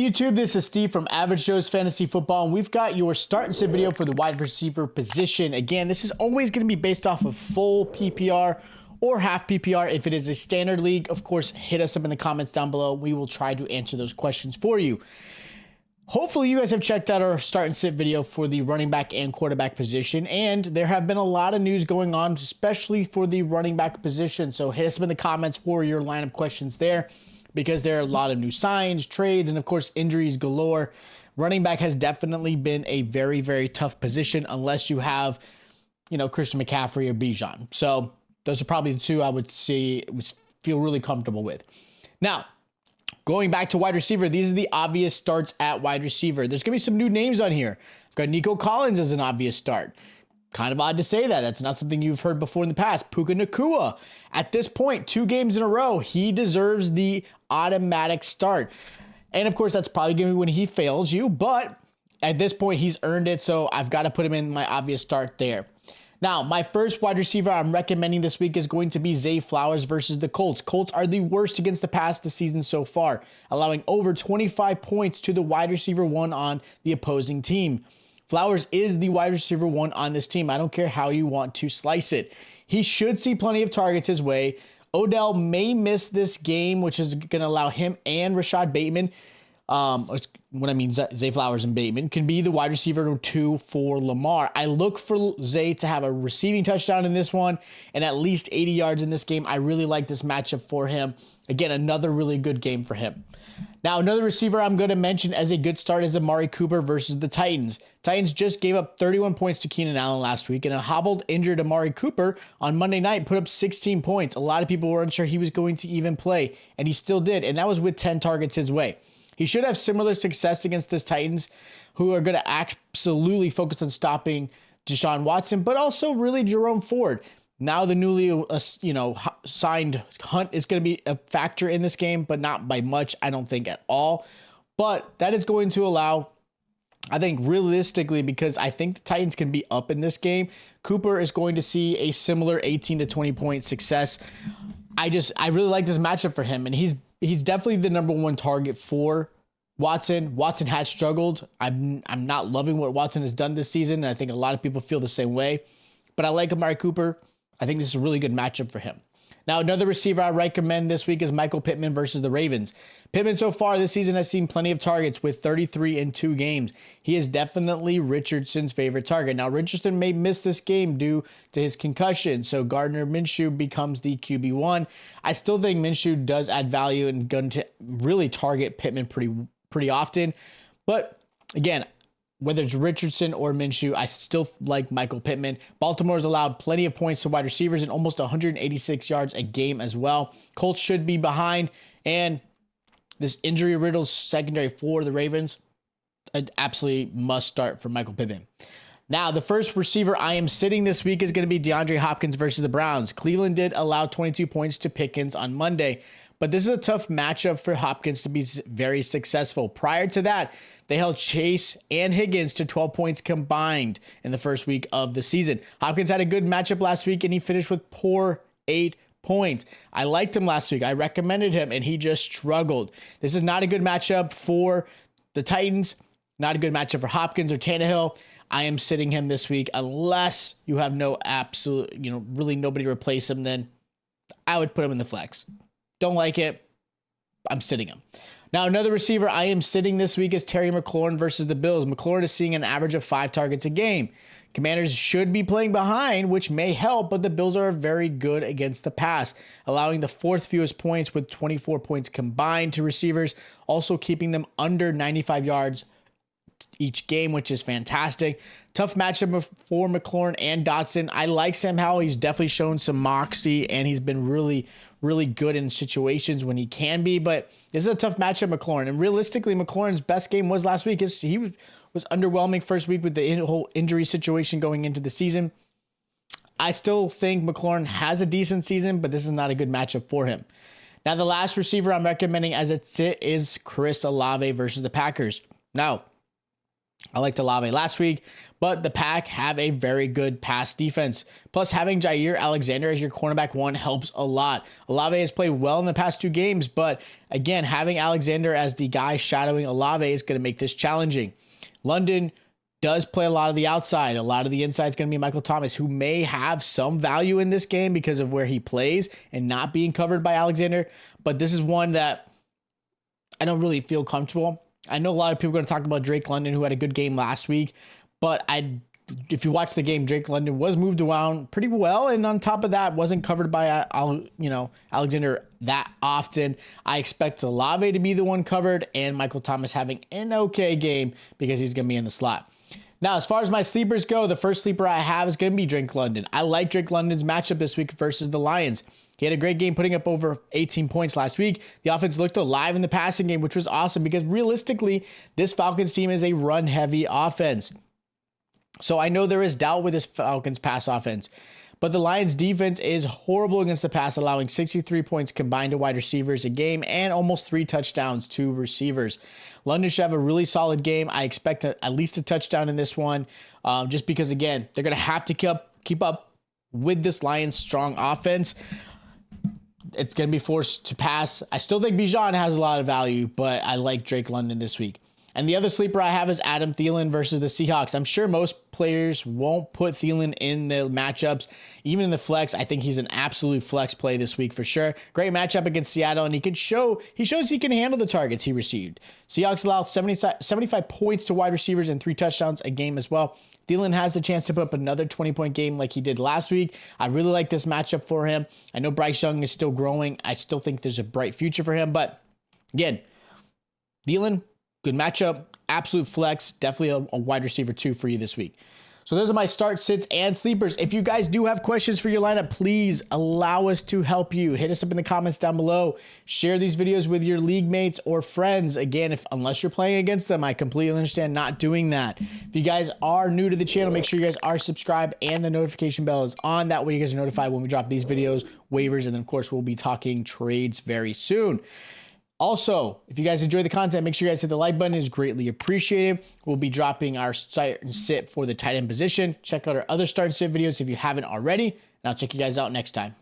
YouTube? This is Steve from Average Joe's Fantasy Football, and we've got your start and sit video for the wide receiver position. Again, this is always going to be based off of full PPR or half PPR. If it is a standard league, of course, hit us up in the comments down below. We will try to answer those questions for you. Hopefully, you guys have checked out our start and sit video for the running back and quarterback position, and there have been a lot of news going on, especially for the running back position. So hit us up in the comments for your lineup questions there, because there are a lot of new signs, trades, and of course, injuries galore. Running back has definitely been a very, very tough position unless you have, Christian McCaffrey or Bijan. So those are probably the two I would feel really comfortable with. Now, going back to wide receiver, these are the obvious starts at wide receiver. There's going to be some new names on here. I've got Nico Collins as an obvious start. Kind of odd to say that. That's not something you've heard before in the past. Puka Nacua. At this point, 2 games in a row, he deserves the automatic start. And of course, that's probably going to be when he fails you. But at this point, he's earned it. So I've got to put him in my obvious start there. Now, my first wide receiver I'm recommending this week is going to be Zay Flowers versus the Colts. Colts are the worst against the pass this season so far, allowing over 25 points to the wide receiver one on the opposing team. Flowers is the wide receiver one on this team. I don't care how you want to slice it. He should see plenty of targets his way. Odell may miss this game, which is going to allow him and Rashad Bateman, Zay Flowers and Bateman, can be the wide receiver 2 for Lamar. I look for Zay to have a receiving touchdown in this one and at least 80 yards in this game. I really like this matchup for him. Again, another really good game for him. Now, another receiver I'm going to mention as a good start is Amari Cooper versus the Titans. Titans just gave up 31 points to Keenan Allen last week, and a hobbled, injured Amari Cooper on Monday night put up 16 points. A lot of people were unsure he was going to even play, and he still did, and that was with 10 targets his way. He should have similar success against this Titans, who are going to absolutely focus on stopping Deshaun Watson, but also really Jerome Ford. Now the newly, signed Hunt is going to be a factor in this game, but not by much, I don't think at all. But that is going to allow, I think realistically, because I think the Titans can be up in this game, Cooper is going to see a similar 18 to 20 point success. I really like this matchup for him, and he's definitely the number one target for Watson. Watson has struggled. I'm not loving what Watson has done this season, and I think a lot of people feel the same way. But I like Amari Cooper. I think this is a really good matchup for him. Now, another receiver I recommend this week is Michael Pittman versus the Ravens. Pittman so far this season has seen plenty of targets with 33 in 2 games. He is definitely Richardson's favorite target. Now, Richardson may miss this game due to his concussion, so Gardner Minshew becomes the QB1. I still think Minshew does add value and going to really target Pittman pretty often. But again, whether it's Richardson or Minshew, I still like Michael Pittman. Baltimore's allowed plenty of points to wide receivers and almost 186 yards a game as well. Colts should be behind, and this injury-riddled secondary for the Ravens, an absolutely must start for Michael Pittman. Now, the first receiver I am sitting this week is going to be DeAndre Hopkins versus the Browns. Cleveland did allow 22 points to Pickens on Monday, but this is a tough matchup for Hopkins to be very successful. Prior to that, they held Chase and Higgins to 12 points combined in the first week of the season. Hopkins had a good matchup last week, and he finished with poor 8 points. I liked him last week. I recommended him, and he just struggled. This is not a good matchup for the Titans, not a good matchup for Hopkins or Tannehill. I am sitting him this week unless you have no absolute, really nobody to replace him. Then I would put him in the flex. Don't like it. I'm sitting him. Now, another receiver I am sitting this week is Terry McLaurin versus the Bills. McLaurin is seeing an average of 5 targets a game. Commanders should be playing behind, which may help, but the Bills are very good against the pass, allowing the 4th fewest points with 24 points combined to receivers, also keeping them under 95 yards each game, which is fantastic. Tough matchup for McLaurin and Dotson. I like Sam Howell. He's definitely shown some moxie, and he's been really good in situations when he can be, but this is a tough matchup, McLaurin. And realistically, McLaurin's best game was last week. He was underwhelming first week with the whole injury situation going into the season. I still think McLaurin has a decent season, but this is not a good matchup for him. Now, the last receiver I'm recommending as a sit is Chris Olave versus the Packers. Now, I liked Olave last week, but the Pack have a very good pass defense. Plus, having Jair Alexander as your cornerback one helps a lot. Olave has played well in the past 2 games, but again, having Alexander as the guy shadowing Olave is going to make this challenging. London does play a lot of the outside. A lot of the inside is going to be Michael Thomas, who may have some value in this game because of where he plays and not being covered by Alexander. But this is one that I don't really feel comfortable. I know a lot of people are going to talk about Drake London, who had a good game last week, but if you watch the game, Drake London was moved around pretty well, and on top of that, wasn't covered by Alexander that often. I expect Olave to be the one covered, and Michael Thomas having an okay game because he's going to be in the slot. Now, as far as my sleepers go, the first sleeper I have is going to be Drake London. I like Drake London's matchup this week versus the Lions. He had a great game putting up over 18 points last week. The offense looked alive in the passing game, which was awesome because realistically, this Falcons team is a run-heavy offense. So I know there is doubt with this Falcons pass offense, but the Lions defense is horrible against the pass, allowing 63 points combined to wide receivers a game and almost 3 touchdowns to receivers. London should have a really solid game. I expect at least a touchdown in this one, just because, again, they're going to have to keep up with this Lions strong offense. It's going to be forced to pass. I still think Bijan has a lot of value, but I like Drake London this week. And the other sleeper I have is Adam Thielen versus the Seahawks. I'm sure most players won't put Thielen in the matchups. Even in the flex, I think he's an absolute flex play this week for sure. Great matchup against Seattle, and he shows he can handle the targets he received. Seahawks allow 75 points to wide receivers and 3 touchdowns a game as well. Thielen has the chance to put up another 20-point game like he did last week. I really like this matchup for him. I know Bryce Young is still growing. I still think there's a bright future for him, but again, Thielen, good matchup, absolute flex, definitely a wide receiver 2 for you this week. So those are my start, sits, and sleepers. If you guys do have questions for your lineup, please allow us to help you. Hit us up in the comments down below. Share these videos with your league mates or friends. Again, unless you're playing against them, I completely understand not doing that. If you guys are new to the channel, make sure you guys are subscribed and the notification bell is on. That way you guys are notified when we drop these videos, waivers, and then of course we'll be talking trades very soon. Also, if you guys enjoy the content, make sure you guys hit the like button. It's greatly appreciated. We'll be dropping our start and sit for the tight end position. Check out our other start and sit videos if you haven't already. And I'll check you guys out next time.